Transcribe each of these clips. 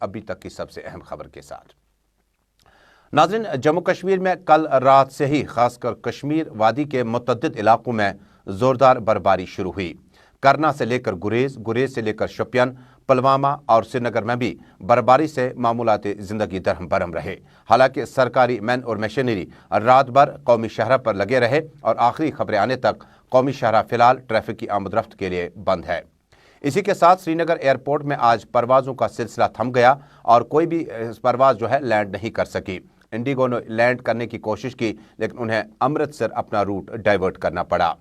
अभी तक की सबसे अहम खबर के साथ। नाज़रीन, जम्मू कश्मीर में कल रात से ही खासकर कश्मीर वादी के मुतअद्दिद इलाकों में ज़ोरदार बर्फबारी शुरू हुई। करना से लेकर गुरेज, गुरेज से लेकर शोपियान, पुलवामा और श्रीनगर में भी बर्फबारी से मामूलाती ज़िंदगी दरहम बरहम रहे। हालांकि सरकारी मैन और मशीनरी रात भर कौमी शहरा पर लगे रहे और आखिरी खबरें आने तक कौमी शहरा फिलहाल ट्रैफिक की आमदरफ्त के लिए बंद है। इसी के साथ श्रीनगर एयरपोर्ट में आज परवाज़ों का सिलसिला थम गया और कोई भी परवाज़ जो है लैंड नहीं कर सकी। इंडिगो ने लैंड करने की कोशिश की, लेकिन उन्हें अमृतसर अपना रूट डाइवर्ट करना पड़ा।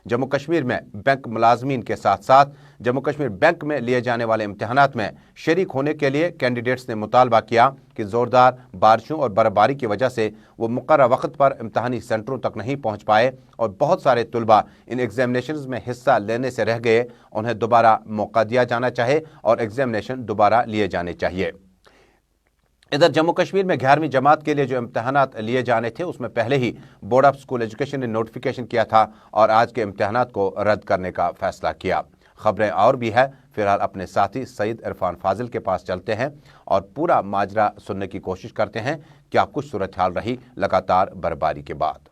जम्मू कश्मीर में बैंक मुलाजमीन के साथ साथ जम्मू कश्मीर बैंक में लिए जाने वाले इम्तिहानात में शरीक होने के लिए कैंडिडेट्स ने मुतालबा किया कि ज़ोरदार बारिशों और बर्फबारी की वजह से वो मुकर्रर वक्त पर इम्तिहानी सेंटरों तक नहीं पहुँच पाए और बहुत सारे तुलबा इन एग्जामिनेशन में हिस्सा लेने से रह गए। उन्हें दोबारा मौका दिया जाना चाहिए और एग्जामिनेशन दोबारा लिए जाने चाहिए। इधर जम्मू कश्मीर में 11वीं जमात के लिए जो इम्तिहानात लिए जाने थे उसमें पहले ही बोर्ड ऑफ स्कूल एजुकेशन ने नोटिफिकेशन किया था और आज के इम्तिहानात को रद्द करने का फैसला किया। खबरें और भी है, फिलहाल अपने साथी सईद इरफान फाजिल के पास चलते हैं और पूरा माजरा सुनने की कोशिश करते हैं क्या कुछ सूरत हाल रही लगातार बर्फबारी के बाद।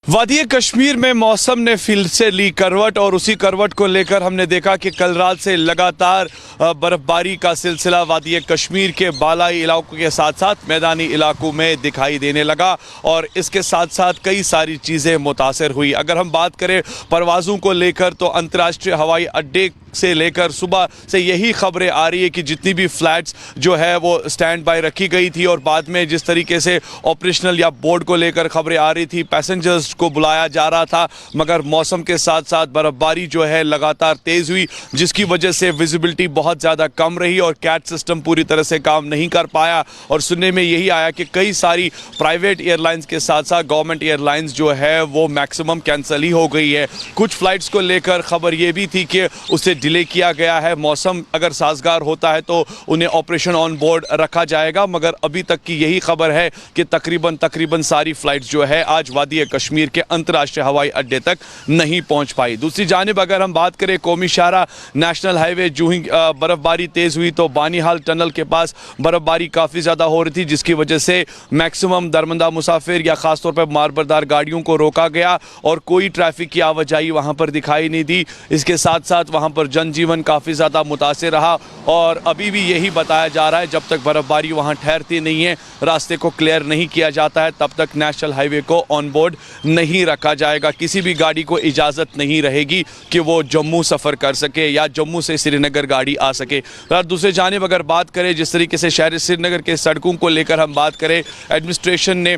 वादी कश्मीर में मौसम ने फिर से ली करवट और उसी करवट को लेकर हमने देखा कि कल रात से लगातार बर्फबारी का सिलसिला वादी कश्मीर के बालाई इलाकों के साथ साथ मैदानी इलाकों में दिखाई देने लगा और इसके साथ साथ कई सारी चीज़ें मुतासर हुई। अगर हम बात करें परवाज़ों को लेकर तो अंतर्राष्ट्रीय हवाई अड्डे से लेकर सुबह से यही खबरें आ रही है कि जितनी भी फ्लाइट्स जो है वो स्टैंड बाय रखी गई थी और बाद में जिस तरीके से ऑपरेशनल या बोर्ड को लेकर खबरें आ रही थी, पैसेंजर्स को बुलाया जा रहा था, मगर मौसम के साथ साथ बर्फबारी जो है लगातार तेज़ हुई जिसकी वजह से विजिबिलिटी बहुत ज़्यादा कम रही और कैट सिस्टम पूरी तरह से काम नहीं कर पाया। और सुनने में यही आया कि कई सारी प्राइवेट एयरलाइंस के साथ साथ गवर्नमेंट एयरलाइंस जो है वो मैक्सिमम कैंसिल ही हो गई है। कुछ फ्लाइट्स को लेकर खबर ये भी थी कि उसे डिले किया गया है, मौसम अगर साजगार होता है तो उन्हें ऑपरेशन ऑन बोर्ड रखा जाएगा, मगर अभी तक की यही खबर है कि तकरीबन सारी फ्लाइट्स जो है आज वादी कश्मीर के अंतर्राष्ट्रीय हवाई अड्डे तक नहीं पहुंच पाई। दूसरी जानिब अगर हम बात करें कौमी शाहरा नेशनल हाईवे जो ही बर्फबारी तेज़ हुई तो बानीहाल टनल के पास बर्फबारी काफ़ी ज़्यादा हो रही थी जिसकी वजह से मैक्सिमम दरमंदा मुसाफिर या ख़ासतौर पर मारबरदार गाड़ियों को रोका गया और कोई ट्रैफिक की आवाजाही वहाँ पर दिखाई नहीं दी। इसके साथ साथ वहाँ पर जनजीवन काफ़ी ज़्यादा मुतासिर रहा और अभी भी यही बताया जा रहा है जब तक बर्फबारी वहाँ ठहरती नहीं है, रास्ते को क्लियर नहीं किया जाता है, तब तक नेशनल हाईवे को ऑन बोर्ड नहीं रखा जाएगा। किसी भी गाड़ी को इजाज़त नहीं रहेगी कि वो जम्मू सफ़र कर सके या जम्मू से श्रीनगर गाड़ी आ सके। और दूसरे जानिब अगर बात करें जिस तरीके से शहर श्रीनगर के सड़कों को लेकर हम बात करें, एडमिनिस्ट्रेशन ने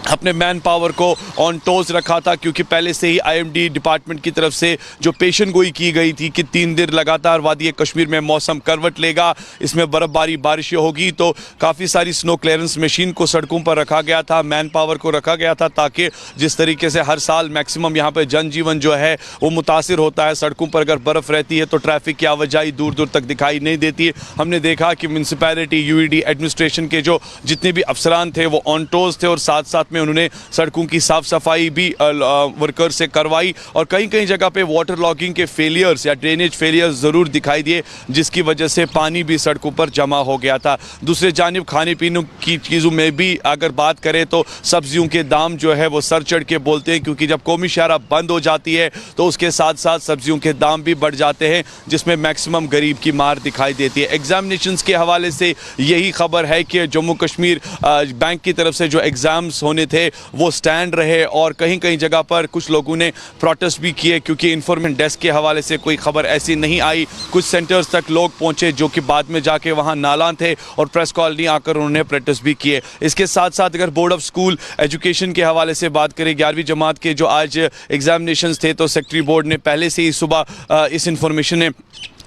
अपने मैन पावर को ऑन टोज रखा था क्योंकि पहले से ही आईएमडी डिपार्टमेंट की तरफ से जो पेशन गोई की गई थी कि 3 दिन लगातार वादी कश्मीर में मौसम करवट लेगा, इसमें बर्फबारी बारिशें होगी, तो काफ़ी सारी स्नो क्लियरेंस मशीन को सड़कों पर रखा गया था, मैन पावर को रखा गया था ताकि जिस तरीके से हर साल मैक्सिमम यहाँ पर जनजीवन जो है वो मुतासिर होता है। सड़कों पर अगर बर्फ़ रहती है तो ट्रैफिक की आवाजाही दूर दूर तक दिखाई नहीं देती है। हमने देखा कि म्यूनसिपैलिटी यूईडी एडमिनिस्ट्रेशन के जो जितने भी अफसरान थे वो ऑन टोज थे और साथ साथ में उन्होंने सड़कों की साफ सफाई भी वर्कर से करवाई और कहीं कहीं जगह पे वाटर लॉगिंग के फेलियर्स या ड्रेनेज फेलियर्स ज़रूर दिखाई दिए जिसकी वजह से पानी भी सड़कों पर जमा हो गया था। दूसरे जानिब खाने पीने की चीज़ों में भी अगर बात करें तो सब्जियों के दाम जो है वो सर चढ़ के बोलते हैं क्योंकि जब कौमी शाहरा बंद हो जाती है तो उसके साथ साथ सब्जियों के दाम भी बढ़ जाते हैं जिसमें मैक्सिमम गरीब की मार दिखाई देती है। एग्जामिनेशंस के हवाले से यही खबर है कि जम्मू कश्मीर बैंक की तरफ से जो एग्ज़ाम्स होने थे वो स्टैंड रहे और कहीं कहीं जगह पर कुछ लोगों ने प्रोटेस्ट भी किए क्योंकि इन्फॉर्मेंट डेस्क के हवाले से कोई खबर ऐसी नहीं आई। कुछ सेंटर्स तक लोग पहुंचे जो कि बाद में जाके वहां नालान थे और प्रेस कॉलोनी आकर उन्होंने प्रोटेस्ट भी किए। इसके साथ साथ अगर बोर्ड ऑफ स्कूल एजुकेशन के हवाले से बात करें, 11वीं जमात के जो आज एग्जामिनेशंस थे तो सेक्रेटरी बोर्ड ने पहले से ही सुबह इस इंफॉर्मेशन ने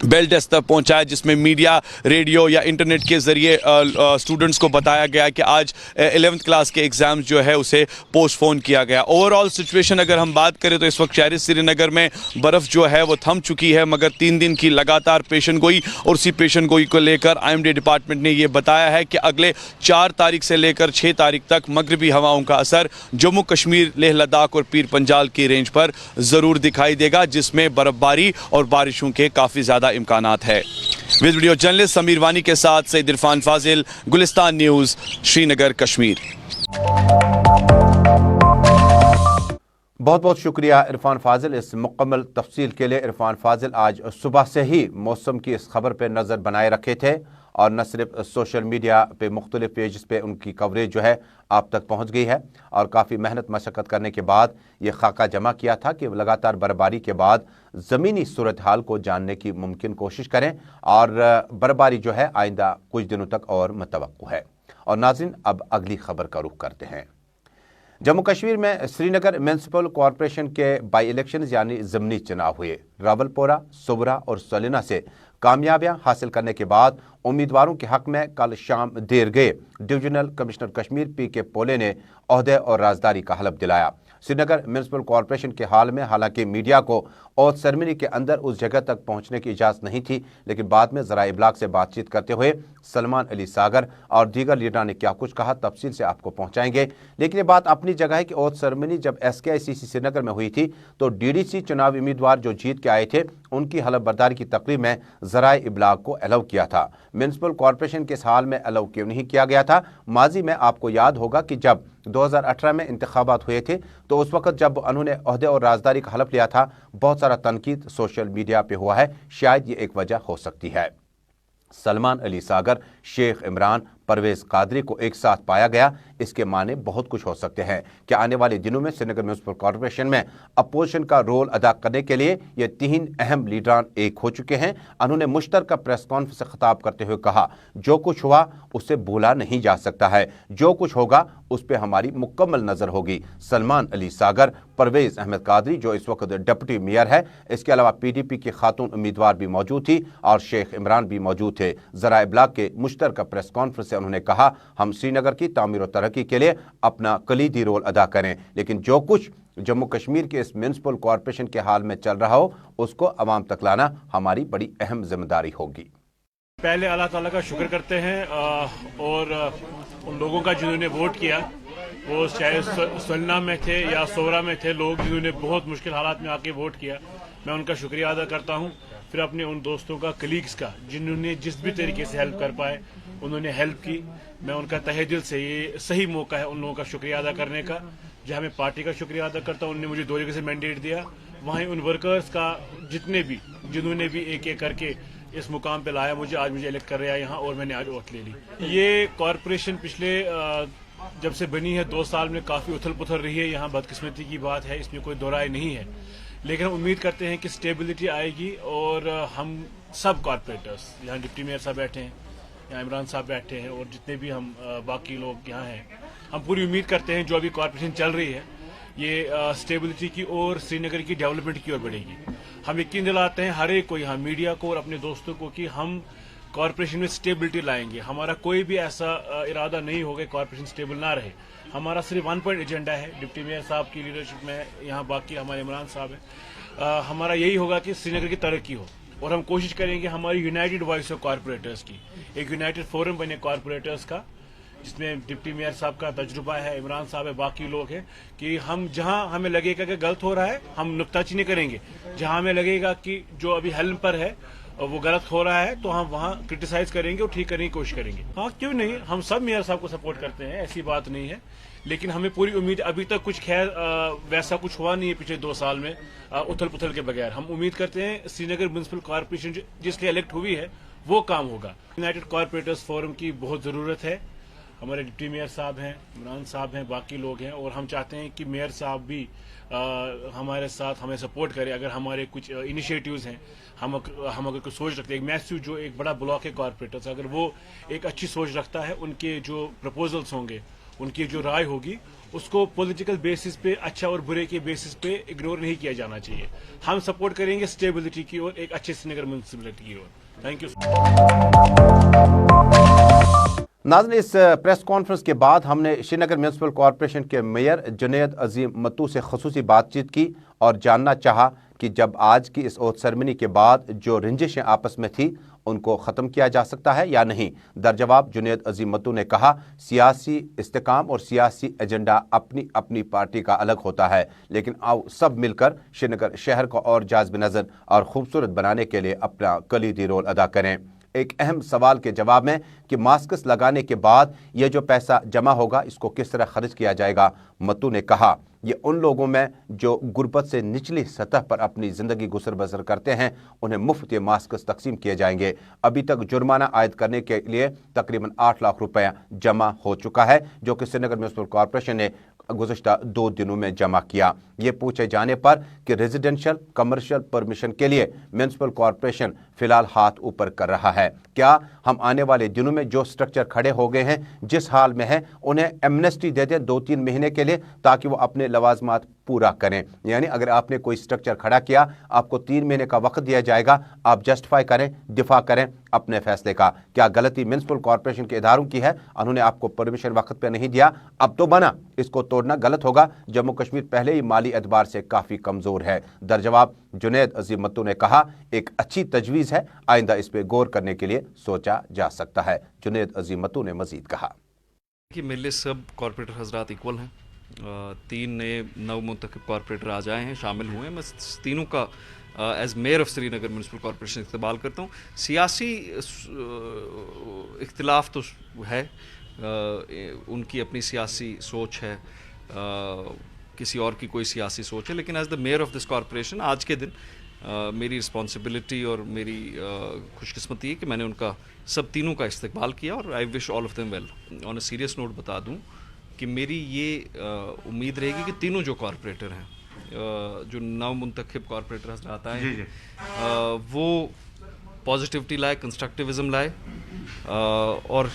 बेल डेस्क तक पहुंचाया जिसमें मीडिया, रेडियो या इंटरनेट के ज़रिए स्टूडेंट्स को बताया गया कि आज 11th क्लास के एग्ज़ाम्स जो है उसे पोस्टपोन किया गया। ओवरऑल सिचुएशन अगर हम बात करें तो इस वक्त शहर श्रीनगर में बर्फ़ जो है वो थम चुकी है, मगर 3 दिन की लगातार पेशन गोई और उसी पेशन गोई को लेकर आईएमडी डिपार्टमेंट ने ये बताया है कि अगले 4 तारीख से लेकर 6 तारीख तक मगरबी हवाओं का असर जम्मू कश्मीर, लेह लद्दाख और पीर पंजाल की रेंज पर ज़रूर दिखाई देगा जिसमें बर्फ़बारी और बारिशों के काफ़ी ज़्यादा इम्कानात है। विद वीडियो जर्नलिस्ट समीर वानी के साथ सईद इरफान फाजिल, गुलिस्तान न्यूज़, श्रीनगर, कश्मीर। बहुत बहुत शुक्रिया इरफान फाजिल इस मुकम्मल तफसील के लिए। इरफान फाजिल आज सुबह से ही मौसम की इस खबर पर नज़र बनाए रखे थे और न सिर्फ सोशल मीडिया पे मुख्तलिफ पेजेस पे उनकी कवरेज जो है आप तक पहुंच गई है और काफ़ी मेहनत मशक्क़त करने के बाद ये खाका जमा किया था कि लगातार बर्फबारी के बाद ज़मीनी सूरत हाल को जानने की मुमकिन कोशिश करें और बर्फबारी जो है आइंदा कुछ दिनों तक और मुतवक्को है। और नाज़रीन, अब अगली खबर का रुख करते हैं। जम्मू कश्मीर में श्रीनगर म्यूनसिपल कॉरपोरेशन के बाई इलेक्शन यानी ज़मनी चुनाव हुए। रावलपोरा, सोबरा और सलीना से कामयाबियां हासिल करने के बाद उम्मीदवारों के हक में कल शाम देर गए डिवीजनल कमिश्नर कश्मीर पी.के. पोले ने ओहदे और राजदारी का हलफ दिलाया। श्रीनगर म्यूनसिपल कॉरपोरेशन के हाल में हालांकि मीडिया को ओथ सेरेमनी के अंदर उस जगह तक पहुंचने की इजाज़त नहीं थी, लेकिन बाद में ज़राए इब्लाग से बातचीत करते हुए सलमान अली सागर और दीगर लीडरों ने क्या कुछ कहा, तफसील से आपको पहुंचाएंगे। लेकिन ये बात अपनी जगह है कि ओथ सेरेमनी जब SKICC श्रीनगर में हुई थी तो DDC चुनावी उम्मीदवार जो जीत के आए थे उनकी हलफ बर्दारी की तकरीब में ज़राए इब्लाग को अलाउ किया था। म्यूनसिपल कॉरपोरेशन के इस हाल में अलाउ क्यों नहीं किया गया था? माजी में आपको याद होगा कि जब 2018 में इंतखाबात हुए थे तो उस वक्त जब उन्होंने ओहदे और राजदारी का हलफ लिया था, बहुत सारा तनकीद सोशल मीडिया पे हुआ है। शायद ये एक वजह हो सकती है। सलमान अली सागर, शेख इमरान, परवेज़ कादरी को एक साथ पाया गया, इसके माने बहुत कुछ हो सकते हैं कि आने वाले दिनों में श्रीनगर म्यूनसिपल कॉरपोरेशन में अपोजिशन का रोल अदा करने के लिए ये तीन अहम लीडरान एक हो चुके हैं। उन्होंने मुश्तरका प्रेस कॉन्फ्रेंस से खिताब करते हुए कहा, जो कुछ हुआ उसे भूला नहीं जा सकता है, जो कुछ होगा उस पर हमारी मुकम्मल नज़र होगी। सलमान अली सागर, परवेज़ अहमद कादरी जो इस वक्त डिप्टी मेयर है, इसके अलावा PDP की खातून उम्मीदवार भी मौजूद थी और शेख इमरान भी मौजूद थे। ज़राए इब्लाग के मुश्तरका प्रेस कॉन्फ्रेंस से उन्होंने कहा, हम श्रीनगर की तामीर और तरक्की के लिए अपना कलीदी रोल अदा करें, लेकिन जो कुछ जम्मू कश्मीर के इस म्यूनसिपल कॉरपोरेशन के हाल में चल रहा हो उसको अवाम तक लाना हमारी बड़ी अहम जिम्मेदारी होगी। पहले अल्लाह ताला का शुक्र करते हैं और उन लोगों का जिन्होंने वोट किया, वो चाहे सलना में थे या सोरा में थे लोग जिन्होंने बहुत मुश्किल हालात में आके वोट किया, मैं उनका शुक्रिया अदा करता हूँ। फिर अपने उन दोस्तों का, कलीग्स का, जिन्होंने जिस भी तरीके से हेल्प कर पाए उन्होंने हेल्प की। मैं उनका तहे दिल से, ये सही मौका है उन लोगों का शुक्रिया अदा करने का। जहाँ मैं पार्टी का शुक्रिया अदा करता हूँ, उन्होंने मुझे 2 जगह से मैंडेट दिया, वहीं उन वर्कर्स का जितने भी जिन्होंने भी एक एक करके इस मुकाम पे लाया मुझे, आज मुझे इलेक्ट कर रहा है यहाँ और मैंने आज वोट ले ली। ये कॉरपोरेशन पिछले जब से बनी है 2 साल में काफ़ी उथल पुथल रही है। यहाँ बदकिस्मती की बात है, इसमें कोई दो राय नहीं है, लेकिन हम उम्मीद करते हैं कि स्टेबिलिटी आएगी और हम सब कॉरपोरेटर्स, यहाँ डिप्टी मेयर साहब बैठे हैं, यहाँ इमरान साहब बैठे हैं और जितने भी हम बाकी लोग यहाँ हैं, हम पूरी उम्मीद करते हैं जो अभी कॉरपोरेशन चल रही है ये स्टेबिलिटी की और श्रीनगर की डेवलपमेंट की ओर बढ़ेगी। हम यकीन दिलाते हैं हर एक को, यहाँ मीडिया को और अपने दोस्तों को, कि हम कॉरपोरेशन में स्टेबिलिटी लाएंगे। हमारा कोई भी ऐसा इरादा नहीं होगा कॉरपोरेशन स्टेबल ना रहे। हमारा सिर्फ 1 पॉइंट एजेंडा है, डिप्टी मेयर साहब की लीडरशिप में, यहाँ बाकी हमारे इमरान साहब हैं, हमारा यही होगा कि श्रीनगर की तरक्की हो और हम कोशिश करेंगे हमारी यूनाइटेड वॉइस ऑफ कॉरपोरेटर्स की, एक यूनाइटेड फोरम बने कॉरपोरेटर्स का, जिसमें डिप्टी मेयर साहब का तजुर्बा है, इमरान साहब है, बाकी लोग हैं, कि हम जहां हमें लगेगा कि गलत हो रहा है हम नुक्ताचीनी करेंगे, जहां हमें लगेगा कि जो अभी हेल्म पर है वो गलत हो रहा है तो हम वहां क्रिटिसाइज करेंगे और ठीक करने की कोशिश करेंगे। हाँ, क्यों नहीं, हम सब मेयर साहब को सपोर्ट करते हैं, ऐसी बात नहीं है, लेकिन हमें पूरी उम्मीद, अभी तक कुछ खैर वैसा कुछ हुआ नहीं है पिछले 2 साल में उथल पुथल के बगैर। हम उम्मीद करते हैं श्रीनगर म्यूनसिपल कॉरपोरेशन जिसलिए इलेक्ट हुई है वो काम होगा। यूनाइटेड कॉरपोरेटर्स फोरम की बहुत ज़रूरत है। हमारे डिप्टी मेयर साहब हैं, इमरान साहब हैं, बाकी लोग हैं, और हम चाहते हैं कि मेयर साहब भी हमारे साथ हमें सपोर्ट करें। अगर हमारे कुछ इनिशिएटिव्स हैं, हम अगर कुछ सोच रखते हैं, एक मैसिव जो एक बड़ा ब्लॉक है कॉरपोरेटर्स, अगर वो एक अच्छी सोच रखता है, उनके जो प्रपोजल्स होंगे, उनकी जो राय होगी, उसको पॉलिटिकल बेसिस पे, अच्छा और बुरे के बेसिस पे इग्नोर नहीं किया जाना चाहिए। हम सपोर्ट करेंगे स्टेबिलिटी की और एक अच्छे श्रीनगर म्यूनसिपैलिटी की ओर। Thank you. नाज़रीन, इस प्रेस कॉन्फ्रेंस के बाद हमने श्रीनगर म्यूनसिपल कॉरपोरेशन के मेयर जुनैद अजीम मत्तू से खसूसी बातचीत की और जानना चाहा कि जब आज की इस ओथ सेरेमनी के बाद जो रंजिशें आपस में थी उनको ख़त्म किया जा सकता है या नहीं। दरजवाब जुनैद अजीम मत्तू ने कहा, सियासी इस्तेकाम और सियासी एजेंडा अपनी अपनी पार्टी का अलग होता है, लेकिन आओ सब मिलकर श्रीनगर शहर को और जाज़िब नज़र और खूबसूरत बनाने के लिए अपना कलीदी रोल अदा करें। एक अहम सवाल के जवाब में कि मास्क लगाने के बाद ये जो पैसा जमा होगा इसको किस तरह खर्च किया जाएगा, मत्तू ने कहा ये उन लोगों में जो गुर्बत से निचली सतह पर अपनी ज़िंदगी गुजर बसर करते हैं उन्हें मुफ्त ये मास्क तकसीम किए जाएंगे। अभी तक जुर्माना आयद करने के लिए तकरीबन 8 लाख रुपया जमा हो चुका है, जो कि श्रीनगर म्यूनसिपल कॉरपोरेशन ने गुज़श्ता 2 दिनों में जमा किया। ये पूछे जाने पर कि रेजिडेंशियल कमर्शियल परमिशन के लिए म्यूनसिपल कॉरपोरेशन फिलहाल हाथ ऊपर कर रहा है, क्या हम आने वाले दिनों में जो स्ट्रक्चर खड़े हो गए हैं जिस हाल में है उन्हें एमनेस्टी दे दें 2-3 महीने के लिए ताकि वो अपने लवाजमात पूरा करें। यानी अगर आपने कोई स्ट्रक्चर खड़ा किया आपको 3 महीने का वक्त दिया जाएगा, आप जस्टिफाई करें, दिफा करें अपने फैसले का। क्या गलती म्यूनसिपल कॉरपोरेशन के इदारों की है, उन्होंने आपको परमिशन वक्त पे नहीं दिया, अब तो बना, इसको तोड़ना गलत होगा। जम्मू कश्मीर पहले ही माली एतबार से काफ़ी कमज़ोर है। दरजवाब जुनैद अजीम मत्तू ने कहा एक अच्छी तजवीज़ है, आइंदा इस पर गौर करने के लिए सोचा जा सकता है। जुनैद अजीम मत्तू ने मजीद कहा कि मेरे लिए सब कॉरपोरेटर हजरात इक्वल हैं। 3 नए नवमुंतखब कॉरपोरेटर आज आए हैं, शामिल हुए हैं। मैं तीनों का as mayor of Srinagar municipal corporation इस्तेमाल करता हूँ। सियासी इख्तिलाफ तो है, उनकी अपनी सियासी सोच है, किसी और की कोई सियासी सोच है, लेकिन as the mayor of this corporation आज के दिन मेरी रिस्पॉन्सिबिलिटी और मेरी खुशकिस्मती है कि मैंने उनका सब तीनों का इस्तेमाल किया और I wish all of them well. On a serious note बता दूं कि मेरी ये उम्मीद रहेगी कि तीनों जो कॉरपोरेटर हैं, जो नवमुंतखब कॉरपोरेटर हजरात आए हैं, वो पॉजिटिविटी लाए, कंस्ट्रक्टिविज़म लाए और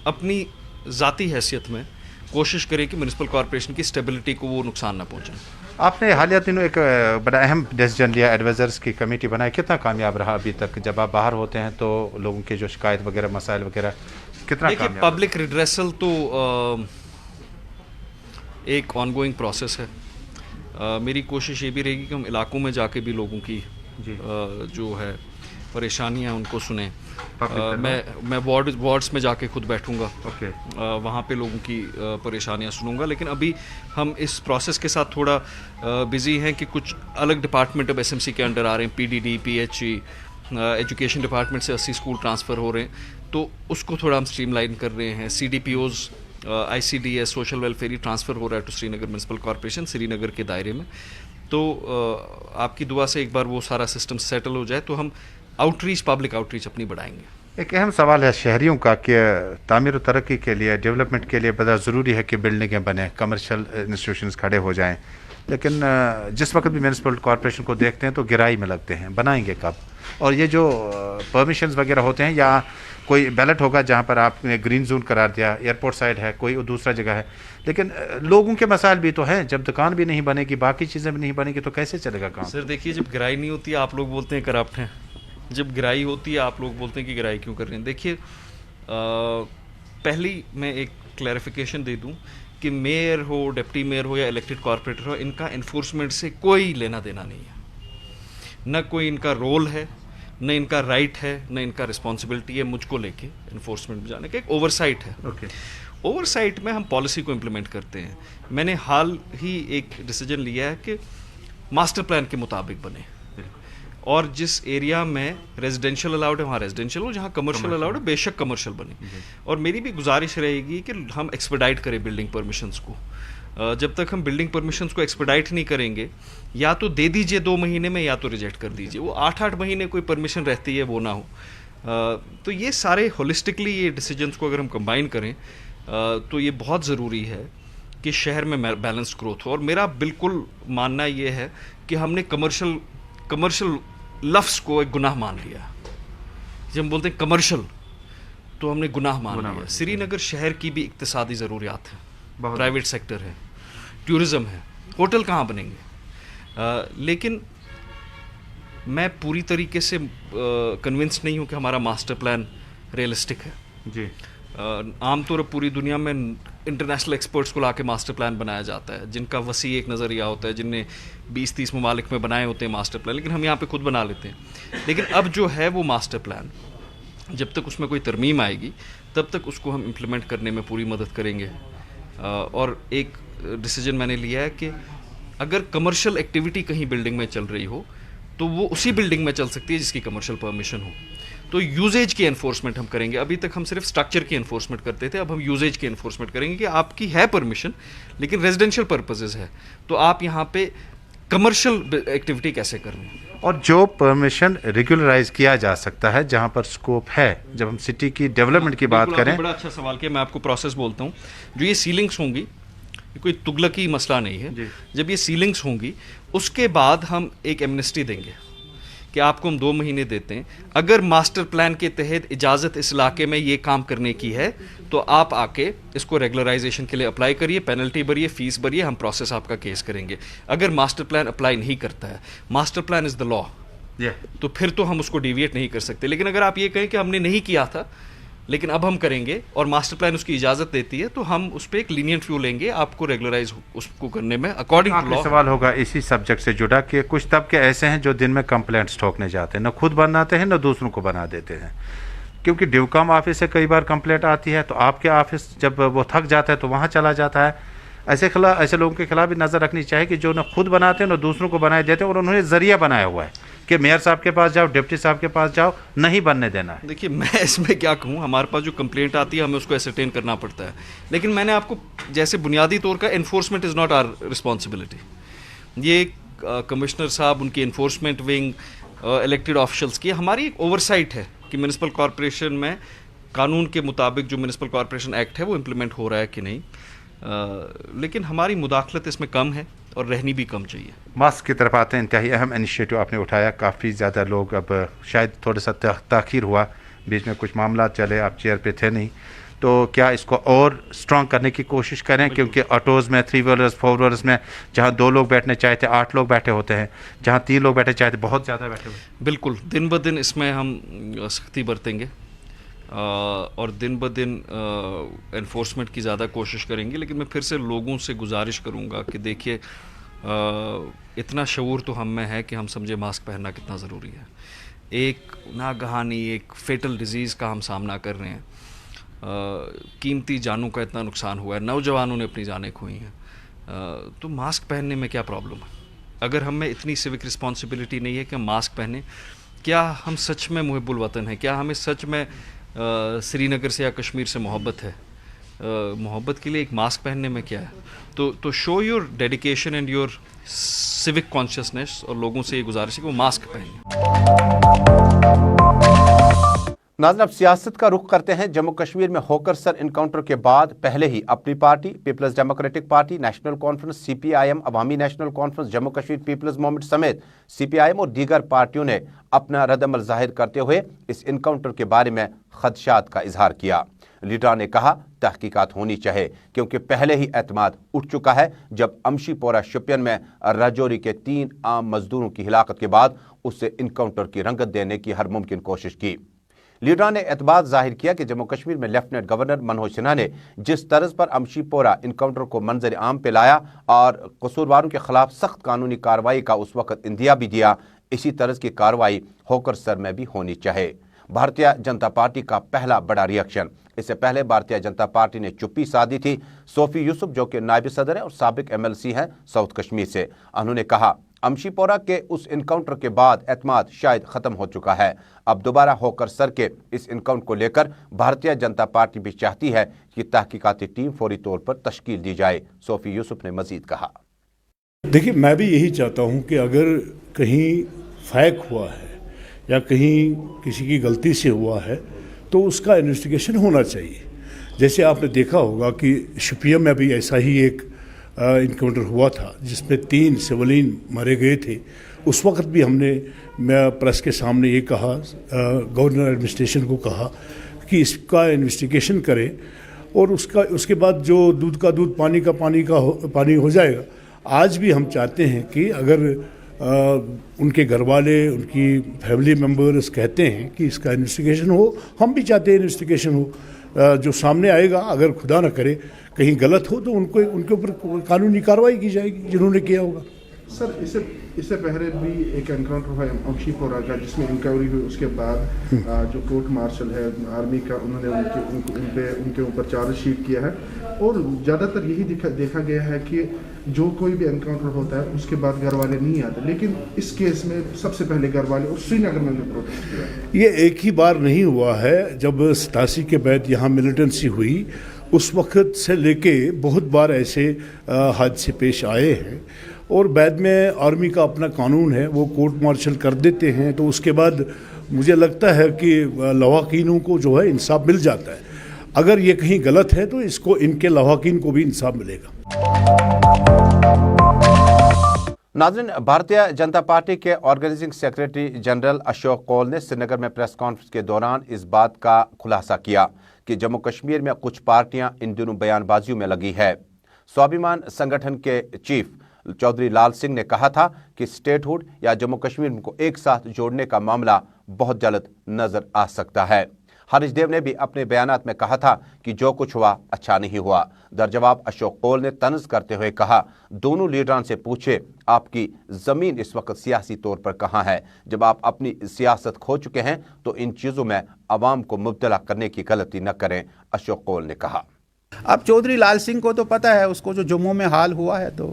अपनी ज़ाती हैसियत में कोशिश करें कि म्यूनसिपल कॉरपोरेशन की स्टेबिलिटी को वो नुकसान ना पहुँचाएं। आपने हालिया दिनों एक बड़ा अहम डिसीजन लिया, एडवाइज़र्स की कमेटी बनाई, कितना कामयाब रहा अभी तक? जब आप बाहर होते हैं तो लोगों की जो शिकायत वगैरह, मसाइल वगैरह कितना देखिए, कामयाब? पब्लिक रिड्रेसल तो एक ऑनगोइंग प्रोसेस है। मेरी कोशिश ये भी रहेगी कि हम इलाकों में जाके भी लोगों की जो है परेशानियां उनको सुने। मैं वार्ड्स में जाके खुद बैठूंगा, वहाँ पे लोगों की परेशानियां सुनूंगा। लेकिन अभी हम इस प्रोसेस के साथ थोड़ा बिजी हैं कि कुछ अलग डिपार्टमेंट अब एसएमसी के अंडर आ रहे हैं, पीडीडी, पीएचई, एजुकेशन डिपार्टमेंट से 80 स्कूल ट्रांसफ़र हो रहे हैं, तो उसको थोड़ा हम स्ट्रीमलाइन कर रहे हैं। CDPOs, ICDS, social welfare transfer हो रहा है to Srinagar municipal corporation, Srinagar के दायरे में। तो आपकी दुआ से एक बार वो सारा सिस्टम सेटल हो जाए तो हम आउटरीच, पब्लिक आउटरीच अपनी बढ़ाएंगे। एक अहम सवाल है शहरियों का कि तामीर और तरक्की के लिए, डेवलपमेंट के लिए बड़ा ज़रूरी है कि बिल्डिंगें बने, कमर्शियल इंस्टीट्यूशंस खड़े हो जाएं, लेकिन जिस वक्त भी म्यूनसिपल कॉरपोरेशन को देखते हैं तो गिराई में लगते हैं, बनाएंगे कब? और ये जो परमिशंस वगैरह होते हैं, या कोई बैलेट होगा जहाँ पर आपने ग्रीन जोन करार दिया, एयरपोर्ट साइड है, कोई दूसरा जगह है, लेकिन लोगों के मसाइल भी तो हैं। जब दुकान भी नहीं बनेगी, बाकी चीज़ें भी नहीं बनेगी, तो कैसे चलेगा काम? सर देखिए, जब गिराई नहीं होती है आप लोग बोलते हैं करप्ट हैं, जब गिराई होती है आप लोग बोलते हैं कि गिराई क्यों कर रहे हैं। देखिए, पहली मैं एक क्लैरिफिकेशन दे दूं कि मेयर हो, डिप्टी मेयर हो या इलेक्टेड कॉरपोरेटर हो, इनका इन्फोर्समेंट से कोई लेना देना नहीं है। न कोई इनका रोल है, न इनका राइट है, न इनका रिस्पॉन्सिबिलिटी है मुझको लेके इन्फोर्समेंट में जाने का। एक ओवरसाइट है। ओवरसाइट में हम पॉलिसी को इम्प्लीमेंट करते हैं। मैंने हाल ही एक डिसीजन लिया है कि मास्टर प्लान के मुताबिक बने, और जिस एरिया में रेजिडेंशियल अलाउड है वहाँ रेजिडेंशियल हो, जहाँ कमर्शियल अलाउड है बेशक कमर्शियल बने। और मेरी भी गुजारिश रहेगी कि हम एक्सपेडाइट करें बिल्डिंग परमिशंस को। जब तक हम बिल्डिंग परमिशंस को एक्सपेडाइट नहीं करेंगे, या तो दे दीजिए 2 महीने में, या तो रिजेक्ट कर दीजिए। वो 8-8 महीने कोई परमिशन रहती है, वो ना हो। तो ये सारे होलिस्टिकली ये डिसीजंस को अगर हम कंबाइन करें तो ये बहुत ज़रूरी है कि शहर में बैलेंस्ड ग्रोथ हो। और मेरा बिल्कुल मानना ये है कि हमने कमर्शियल लफ्ज़ को एक गुनाह मान लिया। जब हम बोलते हैं कमर्शियल तो हमने गुनाह मान लिया। श्रीनगर शहर की भी इक्तिसादी ज़रूरियात हैं, प्राइवेट सेक्टर है, टूरिज़्म है, होटल कहाँ बनेंगे। लेकिन मैं पूरी तरीके से कन्विंस नहीं हूँ कि हमारा मास्टर प्लान रियलिस्टिक है जी। आमतौर पर पूरी दुनिया में इंटरनेशनल एक्सपर्ट्स को लाके मास्टर प्लान बनाया जाता है, जिनका वसी एक नज़रिया होता है, जिनने 20-30 ममालिक में बनाए होते हैं मास्टर प्लान, लेकिन हम यहाँ पे खुद बना लेते हैं। लेकिन अब जो है वो मास्टर प्लान, जब तक उसमें कोई तरमीम आएगी तब तक उसको हम इम्प्लीमेंट करने में पूरी मदद करेंगे। और एक डिसीजन मैंने लिया है कि अगर कमर्शियल एक्टिविटी कहीं बिल्डिंग में चल रही हो तो वो उसी बिल्डिंग में चल सकती है जिसकी कमर्शियल परमिशन हो। तो यूजेज की एनफोर्समेंट हम करेंगे। अभी तक हम सिर्फ स्ट्रक्चर की एनफोर्समेंट करते थे, अब हम यूजेज की एनफोर्समेंट करेंगे कि आपकी है परमिशन लेकिन रेजिडेंशियल पर्पसेस है, तो आप यहाँ पे कमर्शियल एक्टिविटी कैसे करनी है। और जो परमिशन रेगुलराइज किया जा सकता है जहां पर स्कोप है, जब हम सिटी की डेवलपमेंट की बात बिल्कुल, करें। आपने बड़ा अच्छा सवाल किया, मैं आपको प्रोसेस बोलता हूँ। जो ये सीलिंग्स होंगी, ये कोई तुगलकी मसला नहीं है। जब ये सीलिंग्स होंगी उसके बाद हम एक एमनेस्टी देंगे कि आपको हम 2 महीने देते हैं, अगर मास्टर प्लान के तहत इजाज़त इस इलाके में ये काम करने की है तो आप आके इसको रेगुलराइजेशन के लिए अप्लाई करिए, पेनल्टी भरिए, फीस भरिए, हम प्रोसेस आपका केस करेंगे। अगर मास्टर प्लान अप्लाई नहीं करता है, master plan is the law, तो फिर तो हम उसको डिविएट नहीं कर सकते। लेकिन अगर आप ये कहें कि हमने नहीं किया था लेकिन अब हम करेंगे और मास्टर प्लान उसकी इजाज़त देती है, तो हम उस पर एक लीनियंट व्यू लेंगे आपको रेगुलराइज उसको करने में अकॉर्डिंग टू लॉ। सवाल होगा इसी सब्जेक्ट से जुड़ा कि कुछ तबके ऐसे हैं जो दिन में कंप्लेंट्स ठोकने जाते हैं, न खुद बनाते हैं न दूसरों को बना देते हैं, क्योंकि ड्यूकॉम ऑफिस से कई बार कंप्लेंट आती है तो आपके ऑफिस जब वो थक जाता है तो वहाँ चला जाता है। ऐसे लोगों के खिलाफ भी नज़र रखनी चाहिए कि जो न खुद बनाते हैं न दूसरों को बनाए देते हैं, और उन्होंने जरिया बनाया हुआ है कि मेयर साहब के पास जाओ, डिप्टी साहब के पास जाओ, नहीं बनने देना है। देखिए, मैं इसमें क्या कहूँ, हमारे पास जो कंप्लेंट आती है हमें उसको एसरटेन करना पड़ता है, लेकिन मैंने आपको जैसे बुनियादी तौर का enforcement is not our responsibility. ये कमिश्नर साहब, उनकी एनफोर्समेंट विंग, इलेक्टेड ऑफिशल्स की हमारी एक ओवरसाइट है कि म्यूनिसिपल कॉरपोरेशन में कानून के मुताबिक जो म्यूनिसिपल कॉरपोरेशन एक्ट है वो इम्प्लीमेंट हो रहा है कि नहीं। लेकिन हमारी मुदाखलत इसमें कम है और रहनी भी कम चाहिए। मास्क की तरफ आते हैं, इंतहाई अहम इनिशिएटिव आपने उठाया, काफ़ी ज़्यादा लोग, अब शायद थोड़ा सा ताख़ीर हुआ, बीच में कुछ मामला चले, आप चेयर पे थे नहीं, तो क्या इसको और स्ट्रॉन्ग करने की कोशिश करें, क्योंकि ऑटोज़ में 3 व्हीलर्स 4 व्हीलर्स में जहाँ 2 लोग बैठने चाहते 8 लोग बैठे होते हैं, जहाँ 3 लोग बैठे चाहते बहुत ज़्यादा बैठे हुए। बिल्कुल, दिन ब दिन इसमें हम सख्ती बरतेंगे और दिन ब दिन एनफोर्समेंट की ज़्यादा कोशिश करेंगे। लेकिन मैं फिर से लोगों से गुजारिश करूँगा कि देखिए, इतना शऊर तो हम में है कि हम समझे मास्क पहनना कितना ज़रूरी है। एक नागहानी, एक फेटल डिज़ीज़ का हम सामना कर रहे हैं, कीमती जानों का इतना नुकसान हुआ है, नौजवानों ने अपनी जानें खोई हैं, तो मास्क पहनने में क्या प्रॉब्लम है? अगर हम में इतनी सिविक रिस्पॉन्सिबिलिटी नहीं है कि हम मास्क पहने, क्या हम सच में मुहिब्बुल वतन हैं? क्या हमें सच में श्रीनगर से या कश्मीर से मोहब्बत है? मोहब्बत के लिए एक मास्क पहनने में क्या है? तो show your dedication and your civic consciousness, और लोगों से ये गुजारिश है कि वो मास्क पहने। नाज़रीन, अब सियासत का रुख करते हैं। जम्मू कश्मीर में होकरसर इनकाउंटर के बाद पहले ही अपनी party peoples democratic party, national conference, CPIM, Awami national conference, Jammu Kashmir peoples movement समेत CPIM और दीगर पार्टियों ने अपना रद्दअमल जाहिर करते हुए इस इनकाउंटर के बारे में खदशात का इजहार किया। लीडर ने कहा तहकीकात होनी चाहिए, क्योंकि पहले ही एतमाद उठ चुका है जब अमशीपोरा शोपियान में राजौरी के 3 आम मजदूरों की हिलाकत के बाद उससे इनकाउंटर की रंगत देने की हर मुमकिन कोशिश की। लीडर ने एतबार जाहिर किया कि जम्मू कश्मीर में लेफ्टिनेंट गवर्नर मनोज सिन्हा ने जिस तर्ज पर अमशीपोरा इनकाउंटर को मंजर आम पे लाया और कसूरवारों के खिलाफ सख्त कानूनी कार्रवाई का उस वक्त इंदिया भी दिया, इसी तरह की कार्रवाई होकरसर में भी होनी चाहिए। भारतीय जनता पार्टी का पहला बड़ा रिएक्शन। इससे पहले भारतीय जनता पार्टी ने चुप्पी साधी थी। सोफी यूसुफ, जो कि नायब सदर है और साबिक MLC हैं साउथ कश्मीर से, उन्होंने कहा अमशीपोरा के उस इनकाउंटर के बाद एतमाद शायद खत्म हो चुका है। अब दोबारा होकरसर के इस इनकाउंटर को लेकर भारतीय जनता पार्टी भी चाहती है कि तहकीकाती टीम फौरी तौर पर तश्कील दी जाए। सोफी यूसुफ ने मजीद कहा, देखिए, मैं भी यही चाहता हूं कि अगर कहीं फैक हुआ है या कहीं किसी की गलती से हुआ है तो उसका इन्वेस्टिगेशन होना चाहिए। जैसे आपने देखा होगा कि शोपियां में भी ऐसा ही एक इनकाउंटर हुआ था जिसमें 3 सिविलियन मारे गए थे। उस वक्त भी मैं प्रेस के सामने ये कहा, गवर्नर एडमिनिस्ट्रेशन को कहा कि इसका इन्वेस्टिगेशन करे और उसके बाद जो दूध का दूध पानी का पानी हो जाएगा। आज भी हम चाहते हैं कि अगर उनके घर वाले, उनकी फैमिली मेम्बर्स कहते हैं कि इसका इन्वेस्टिगेशन हो, हम भी चाहते हैं इन्वेस्टिगेशन हो। जो सामने आएगा, अगर खुदा न करे कहीं गलत हो तो उनके ऊपर कानूनी कार्रवाई की जाएगी जिन्होंने किया होगा। سر اس سے پہلے بھی ایک انکاؤنٹر ہوا امشی پورہ کا جس میں انکوائری ہوئی, اس کے بعد جو کورٹ مارشل ہے آرمی کا انہوں نے ان کے اوپر چارج شیٹ کیا ہے, اور زیادہ تر یہی دیکھا گیا ہے کہ جو کوئی بھی انکاؤنٹر ہوتا ہے اس کے بعد گھر والے نہیں آتے, لیکن اس کیس میں سب سے پہلے گھر والے اور سری نگر میں پروٹیسٹ کیا. یہ ایک ہی بار نہیں ہوا ہے, جب 87 کے بعد یہاں ملیٹنسی ہوئی اس وقت سے لے کے بہت بار ایسے حادثے پیش آئے ہیں, اور بعد میں آرمی کا اپنا قانون ہے, وہ کورٹ مارشل کر دیتے ہیں, تو اس کے بعد مجھے لگتا ہے کہ لواحقینوں کو جو ہے انصاف مل جاتا ہے. اگر یہ کہیں غلط ہے تو اس کو ان کے لواحقین کو بھی انصاف ملے گا. ناظرین, بھارتیہ جنتا پارٹی کے آرگنائزنگ سیکرٹری جنرل اشوک کول نے سری نگر میں پریس کانفرنس کے دوران اس بات کا خلاصہ کیا کہ جموں کشمیر میں کچھ پارٹیاں ان دنوں بیان بازیوں میں لگی ہے. سوابھیمان سنگٹھن کے چیف چودھری لال سنگھ نے کہا تھا کہ اسٹیٹ ہوڈ یا جموں کشمیر کو ایک ساتھ جوڑنے کا معاملہ بہت جلد نظر آ سکتا ہے. ہریش دیو نے بھی اپنے بیانات میں کہا تھا کہ جو کچھ ہوا اچھا نہیں ہوا. در جواب اشوک کول نے طنز کرتے ہوئے کہا, دونوں لیڈران سے پوچھے آپ کی زمین اس وقت سیاسی طور پر کہاں ہے. جب آپ اپنی سیاست کھو چکے ہیں تو ان چیزوں میں عوام کو مبتلا کرنے کی غلطی نہ کریں, اشوک کول نے کہا. اب چودھری لال سنگھ کو تو پتہ ہے, اس کو جو جموں میں حال ہوا ہے, تو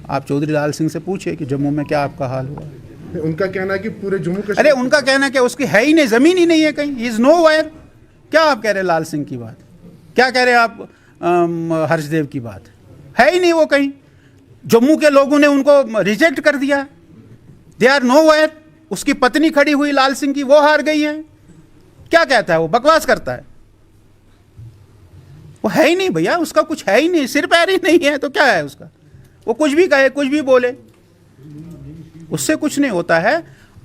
آپ چودھری لال سنگھ سے پوچھے کہ جموں میں کیا آپ کا حال ہوا. ان کا کہنا ہے کہ پورے جموں کشمیر, ارے ان کا کہنا ہے کہ اس کی ہے ہی نہیں, زمین ہی نہیں ہے کہیں, ہی از نو ویئر. کیا آپ کہہ رہے لال سنگھ کی بات, کیا کہہ رہے آپ ہرش دیو کی بات, ہے ہی نہیں وہ کہیں. جموں کے لوگوں نے ان کو ریجیکٹ کر دیا, دے آر نو ویئر. اس کی پتنی کھڑی ہوئی لال سنگھ کی, وہ ہار گئی ہے. کیا کہتا ہے وہ, بکواس کرتا ہے. وہ ہے ہی نہیں بھیا, اس کا کچھ ہے ہی نہیں, سر پیر ہی نہیں ہے, تو کیا ہے اس کا. وہ کچھ بھی کہے, کچھ بھی بولے, اس سے کچھ نہیں ہوتا ہے.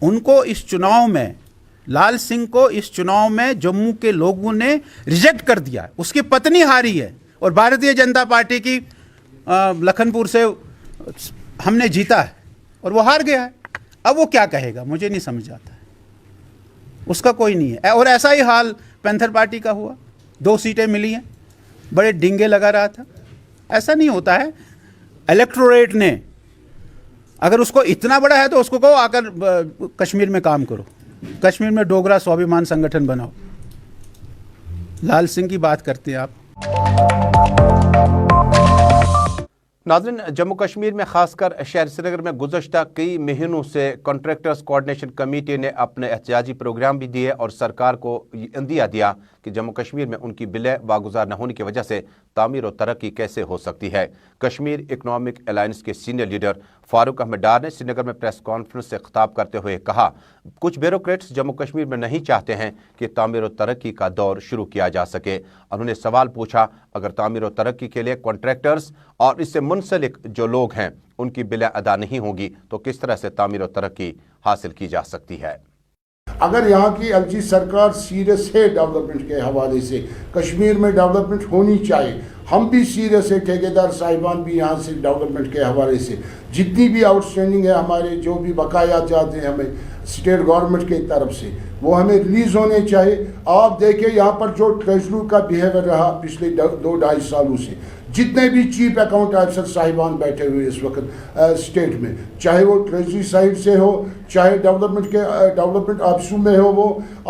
ان کو اس چناؤ میں, لال سنگھ کو اس چناؤ میں جموں کے لوگوں نے ریجیکٹ کر دیا. اس کی پتنی ہاری ہے, اور بھارتیہ جنتا پارٹی کی لکھن پور سے ہم نے جیتا ہے اور وہ ہار گیا ہے. اب وہ کیا کہے گا, مجھے نہیں سمجھ آتا ہے. اس کا کوئی نہیں ہے. اور ایسا ہی حال پینتھر پارٹی کا ہوا, 2 سیٹیں ملی ہیں, بڑے ڈنگے لگا رہا تھا. ایسا نہیں ہوتا ہے. الیکٹوریٹ نے اگر اس کو اتنا بڑا ہے تو اس کو کہو آ کر کشمیر میں کام کرو, کشمیر میں ڈوگرا سوابھیمان سنگٹھن بناؤ. لال سنگھ کی بات کرتے ہیں آپ. ناظرین, جموں کشمیر میں خاص کر شہر سری نگر میں گزشتہ کئی مہینوں سے کنٹریکٹرز کوآرڈینیشن کمیٹی نے اپنے احتجاجی پروگرام بھی دیے اور سرکار کو اندیا دیا کہ جموں کشمیر میں ان کی بلیں واگزار نہ ہونے کی وجہ سے تعمیر و ترقی کیسے ہو سکتی ہے. کشمیر اکنامک الائنس کے سینئر لیڈر فاروق احمد ڈار نے سری نگر میں پریس کانفرنس سے خطاب کرتے ہوئے کہا, کچھ بیوروکریٹس جموں کشمیر میں نہیں چاہتے ہیں کہ تعمیر و ترقی کا دور شروع کیا جا سکے. انہوں نے سوال پوچھا, اگر تعمیر و ترقی کے لیے کانٹریکٹرز اور اس سے منسلک جو لوگ ہیں ان کی بلیں ادا نہیں ہوں گی تو کس طرح سے تعمیر و ترقی حاصل کی جا سکتی ہے. اگر یہاں کی ایل جی سرکار سیریس ہے ڈیولپمنٹ کے حوالے سے, کشمیر میں ڈیولپمنٹ ہونی چاہیے, ہم بھی سیریس ہے, ٹھیکیدار صاحبان بھی یہاں سے ڈیولپمنٹ کے حوالے سے جتنی بھی آؤٹ اسٹینڈنگ ہے ہمارے, جو بھی بقایات جاتے ہیں ہمیں اسٹیٹ گورنمنٹ کی طرف سے, وہ ہمیں ریلیز ہونے چاہیے. آپ دیکھیں یہاں پر جو ٹریجری کا بیہیویئر رہا پچھلے 2-2.5 سالوں سے, جتنے بھی چیف اکاؤنٹ آفیسر صاحبان بیٹھے ہوئے اس وقت اسٹیٹ میں, چاہے وہ ٹریجری سائڈ سے ہو, چاہے ڈیولپمنٹ آفسوں میں ہو, وہ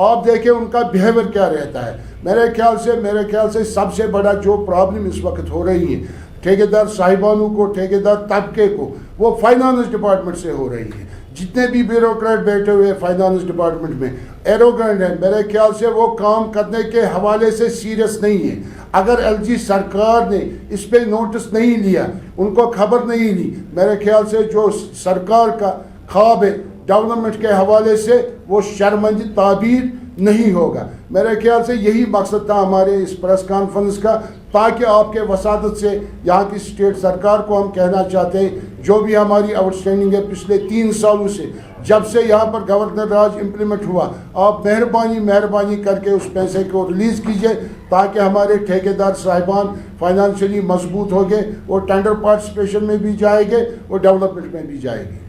آپ دیکھیں ان کا بیہیویئر کیا رہتا ہے. میرے خیال سے سب سے بڑا جو پرابلم اس وقت ہو رہی ہے ٹھیکیدار صاحبانوں کو, ٹھیکیدار طبقے کو, وہ فائنانس ڈپارٹمنٹ سے ہو رہی ہے. جتنے بھی بیوروکریٹ بیٹھے ہوئے فائنانس ڈپارٹمنٹ میں ایروگنٹ ہیں, میرے خیال سے وہ کام کرنے کے حوالے سے سیریس نہیں ہے. اگر ایل جی سرکار نے اس پہ نوٹس نہیں لیا, ان کو خبر نہیں لی, میرے خیال سے جو سرکار کا خواب ہے ڈیولپمنٹ کے حوالے سے وہ شرمندہ تعبیر نہیں ہوگا. میرے خیال سے یہی مقصد تھا ہمارے اس پریس کانفرنس کا, تاکہ آپ کے وساطت سے یہاں کی اسٹیٹ سرکار کو ہم کہنا چاہتے ہیں, جو بھی ہماری آؤٹ اسٹینڈنگ ہے پچھلے 3 سالوں سے, جب سے یہاں پر گورنر راج امپلیمنٹ ہوا, آپ مہربانی کر کے اس پیسے کو ریلیز کیجئے تاکہ ہمارے ٹھیکیدار صاحبان فائنانشلی مضبوط ہو گئے, وہ ٹینڈر پارٹیسپیشن میں بھی جائے گے, وہ ڈیولپمنٹ میں بھی جائے گے.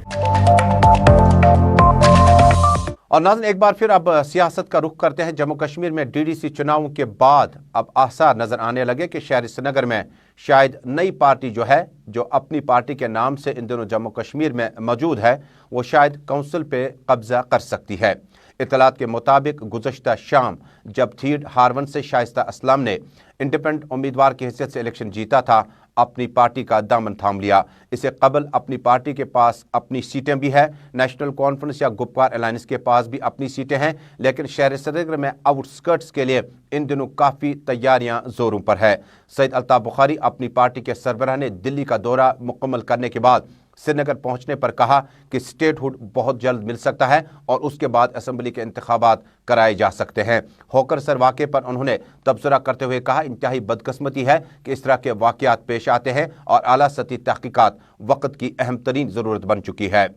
और नाज़रीन, एक बार फिर अब सियासत का रुख करते हैं। जम्मू कश्मीर में DDC चुनावों के बाद अब आसार नजर आने लगे कि शहर श्रीनगर में शायद नई पार्टी जो अपनी पार्टी के नाम से इन दिनों जम्मू कश्मीर में मौजूद है, वो शायद काउंसिल पे कब्जा कर सकती है। इत्तलात के मुताबिक गुज़श्ता शाम जब थीड हारवन से शाइस्ता असलम ने इंडिपेंडेंट उम्मीदवार की हैसियत से इलेक्शन जीता था, अपनी पार्टी का दामन थाम लिया। इससे कबल अपनी पार्टी के पास अपनी सीटें भी हैं, नेशनल कॉन्फ्रेंस या गुपकार अलायंस के पास भी अपनी सीटें हैं, लेकिन शहर श्रीनगर में आउटस्कर्ट्स के लिए इन दिनों काफ़ी तैयारियां जोरों पर है। सईद अल्ताफ बुखारी अपनी पार्टी के सरबराह ने दिल्ली का दौरा मुकम्मल करने के बाद श्रीनगर पहुंचने पर कहा कि स्टेटहुड बहुत जल्द मिल सकता है और उसके बाद असेंबली के इंतखाबात कराए जा सकते हैं। होकर सर वाक़े पर उन्होंने तबसरा करते हुए कहा, इंतहाई बदकिस्मती है कि इस तरह के वाक़यात पेश आते हैं और आला सतही तहकीकात वक्त की अहम तरीन ज़रूरत बन चुकी है।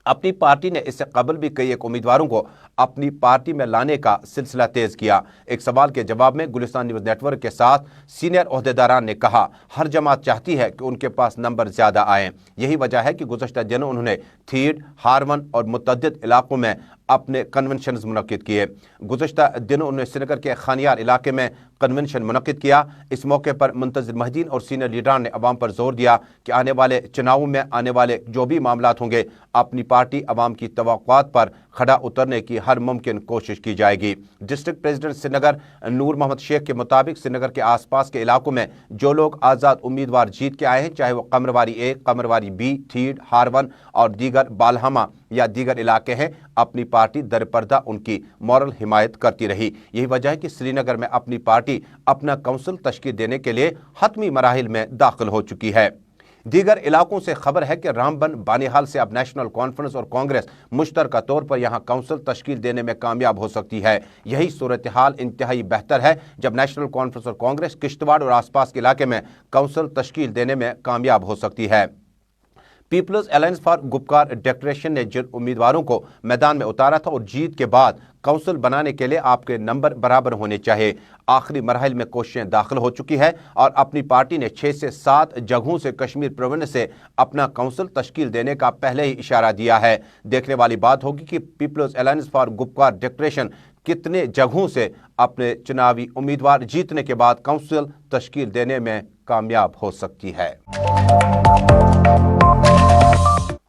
अपनी पार्टी ने इससे कबल भी कई एक उम्मीदवारों को अपनी पार्टी में लाने का सिलसिला तेज किया। एक सवाल के जवाब में गुलिस्तान न्यूज़ नेटवर्क के साथ सीनियर ओहदेदारान ने कहा, हर जमात चाहती है कि उनके पास नंबर ज़्यादा आए। यही वजह है कि गुज़श्ता दिनों उन्होंने थीड, हारवन और मुतअद्दिद इलाकों में अपने कन्वेंशन मुनक्किद किए। गुज़श्ता दिनों उन्होंने श्रीनगर के खानियार इलाके में कन्वेंशन मुनक्किद किया। इस मौके पर मुंतज़िर महदीन और सीनियर लीडरान ने अवाम पर जोर दिया कि आने वाले चुनावों में आने वाले जो भी मामलात होंगे, अपनी पार्टी अवाम की तवक्कुआत पर खड़ा उतरने की हर मुमकिन कोशिश की जाएगी। डिस्ट्रिक्ट प्रेसिडेंट श्रीनगर नूर मोहम्मद शेख के मुताबिक श्रीनगर के आसपास के इलाकों में जो लोग आज़ाद उम्मीदवार जीत के आए हैं, चाहे वो कमरवारी A, कमरवारी B, थीड, हारवन और दीगर बालहमा या दीगर इलाके हैं, अपनी पार्टी दरपर्दा उनकी मॉरल हिमायत करती रही। यही वजह है कि श्रीनगर में अपनी पार्टी अपना काउंसिल तश्कील देने के लिए हतमी मराहिल में दाखिल हो चुकी है। दीगर इलाकों से खबर है कि रामबन, बानिहाल से अब नेशनल कॉन्फ्रेंस और कांग्रेस मुश्तरका तौर पर यहां काउंसिल तश्कील देने में कामयाब हो सकती है। यही सूरत हाल इंतहाई बेहतर है जब नेशनल कॉन्फ्रेंस और कांग्रेस किश्तवाड़ और आसपास के इलाके में काउंसिल तश्कील देने में कामयाब हो सकती है। Peoples Alliance for Gupkar Declaration ने जिन उम्मीदवारों को मैदान में उतारा था और जीत के बाद काउंसिल बनाने के लिए आपके नंबर बराबर होने चाहिए, आखिरी मरहल में कोशिशें दाखिल हो चुकी है और अपनी पार्टी ने 6 से 7 जगहों से कश्मीर प्रोविंस से अपना काउंसिल तश्कील देने का पहले ही इशारा दिया है। देखने वाली बात होगी कि Peoples Alliance for Gupkar Declaration कितने जगहों से अपने चुनावी उम्मीदवार जीतने के बाद काउंसिल तश्कील देने में कामयाब हो सकती है।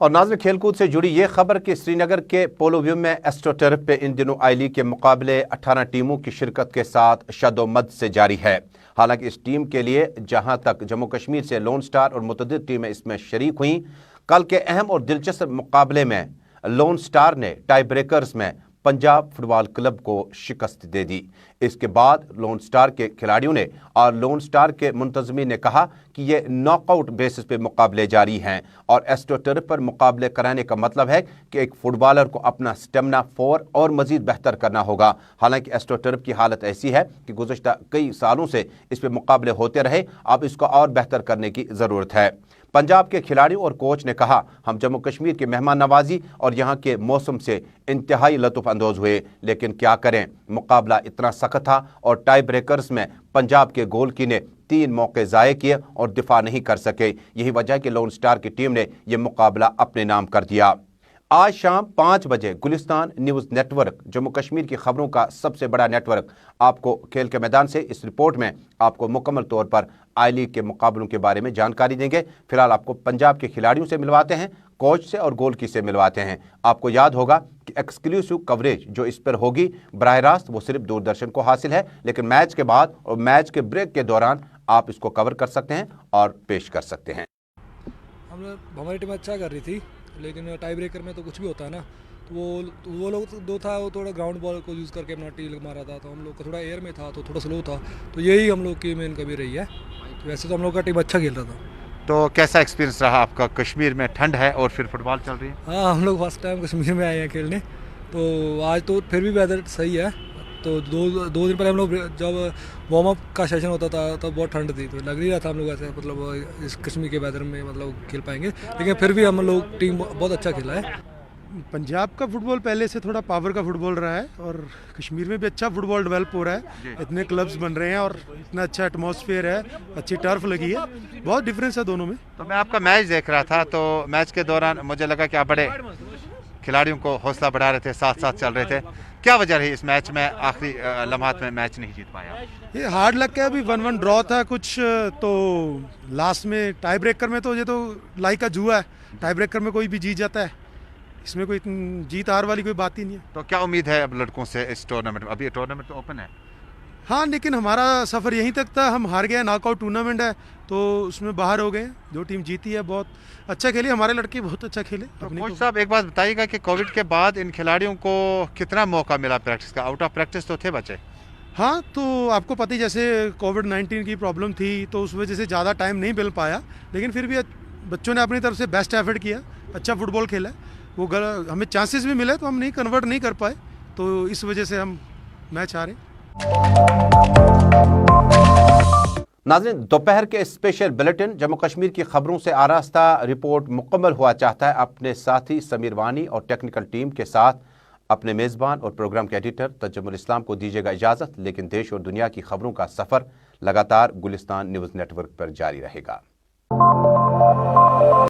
और नाज़रीन, खेलकूद से जुड़ी ये खबर कि श्रीनगर के पोलो व्यू में एस्ट्रोटर्फ पे इन दिनों आई लीग के मुकाबले 18 टीमों की शिरकत के साथ शदोमद से जारी है। हालांकि इस टीम के लिए जहां तक जम्मू कश्मीर से लोन स्टार और मुतअद्दिद टीमें इसमें शरीक हुई, कल के अहम और दिलचस्प मुकाबले में लोन स्टार ने टाई ब्रेकर्स में पंजाब फुटबॉल क्लब को शिकस्त दे दी। इसके बाद लोन स्टार के खिलाड़ियों ने और लोन स्टार के मुंतजमीन ने कहा कि ये नॉकआउट बेसिस पे मुकाबले जारी हैं और एस्ट्रोटर्फ पर मुकाबले कराने का मतलब है कि एक फुटबॉलर को अपना स्टेमिना फोर और मजीद बेहतर करना होगा। हालांकि एस्ट्रोटर्फ की हालत ऐसी है कि गुज़श्ता कई सालों से इस पर मुकाबले होते रहे, अब इसको और बेहतर करने की ज़रूरत है। पंजाब के खिलाड़ियों और कोच ने कहा, हम जम्मू कश्मीर की मेहमान नवाजी और यहाँ के मौसम से इंतहाई लुत्फ़ अंदोज़ हुए, लेकिन क्या करें, मुकाबला इतना सख्त था और टाई ब्रेकर्स में पंजाब के गोल की ने 3 मौके ज़ाये किए और दिफा नहीं कर सके। यही वजह कि लोन स्टार की टीम ने यह मुकाबला अपने नाम कर दिया। आज शाम 5 बजे गुलिस्तान न्यूज़ नेटवर्क, जम्मू कश्मीर की खबरों का सबसे बड़ा नेटवर्क, आपको खेल के मैदान से इस रिपोर्ट में आपको मुकम्मल तौर पर आई लीग के मुकाबलों के बारे में जानकारी देंगे। फिलहाल आपको पंजाब के खिलाड़ियों से मिलवाते हैं, कोच से और गोल की से मिलवाते हैं। आपको याद होगा कि एक्सक्लूसिव कवरेज जो इस पर होगी बराह रास्त वो सिर्फ दूरदर्शन को हासिल है, लेकिन मैच के बाद और मैच के ब्रेक के दौरान आप इसको कवर कर सकते हैं और पेश कर सकते हैं। हमारी टीम अच्छा कर रही थी, लेकिन टाई ब्रेकर में तो कुछ भी होता है ना, तो वो लोग दो था, वो थोड़ा ग्राउंड बॉल को यूज़ करके अपना टी मारा था, तो हम लोग का थोड़ा एयर में था तो थोड़ा स्लो था, तो यही हम लोग की मेन कमी रही है। तो वैसे तो हम लोग का टीम अच्छा खेल रहा था। तो कैसा एक्सपीरियंस रहा आपका? कश्मीर में ठंड है और फिर फुटबॉल चल रही है। हाँ, हम लोग फर्स्ट टाइम कश्मीर में आए हैं खेलने, तो आज तो फिर भी वेदर सही है। तो दो दिन पहले हम लोग जब वार्म अप का सेशन होता था तब बहुत ठंड थी, तो लग नहीं रहा था हम लोग ऐसे मतलब इस कश्मीर के वेदर में मतलब खेल पाएंगे, लेकिन फिर भी हम लोग टीम बहुत अच्छा खेला है। पंजाब का फुटबॉल पहले से थोड़ा पावर का फुटबॉल रहा है और कश्मीर में भी अच्छा फुटबॉल डेवलप हो रहा है, इतने क्लब्स बन रहे हैं और इतना अच्छा एटमॉस्फेयर है, अच्छी टर्फ लगी है, बहुत डिफरेंस है दोनों में। तो मैं आपका मैच देख रहा था, तो मैच के दौरान मुझे लगा कि आप बड़े खिलाड़ियों को हौसला बढ़ा रहे थे, साथ साथ चल रहे थे। क्या वजह रही इस मैच में, आखिरी लम्हात में मैच नहीं जीत पाया? ये हार्ड लक है, अभी 1-1 ड्रॉ था कुछ, तो लास्ट में टाई ब्रेकर में तो ये तो लाई का जुआ है, टाई ब्रेकर में कोई भी जीत जाता है, इसमें कोई जीत हार वाली कोई बात ही नहीं है। तो क्या उम्मीद है अब लड़कों से इस टूर्नामेंट में? अभी टूर्नामेंट तो ओपन है। हाँ, लेकिन हमारा सफ़र यहीं तक था, हम हार गए, नॉकआउट टूर्नामेंट है तो उसमें बाहर हो गए। जो टीम जीती है बहुत अच्छा खेली, हमारे लड़के बहुत अच्छा खेले। तो कोच साहब एक बात बताइएगा कि कोविड के बाद इन खिलाड़ियों को कितना मौका मिला प्रैक्टिस का? आउट ऑफ प्रैक्टिस तो थे बच्चे। हाँ, तो आपको पता ही, जैसे कोविड-19 की प्रॉब्लम थी तो उस वजह से ज़्यादा टाइम नहीं मिल पाया, लेकिन फिर भी बच्चों ने अपनी तरफ से बेस्ट एफर्ट किया, अच्छा फुटबॉल खेला। वो हमें चांसेस भी मिले तो हम नहीं कन्वर्ट नहीं कर पाए, तो इस वजह से हम मैच हारे। नाज़रीन, दोपहर के स्पेशल बुलेटिन जम्मू कश्मीर की खबरों से आरास्ता रिपोर्ट मुकम्मल हुआ चाहता है। अपने साथी समीर वानी और टेक्निकल टीम के साथ अपने मेज़बान और प्रोग्राम के एडिटर तज्जुमुल इस्लाम को दीजिएगा इजाज़त, लेकिन देश और दुनिया की खबरों का सफ़र लगातार गुलिस्तान न्यूज़ नेटवर्क पर जारी रहेगा।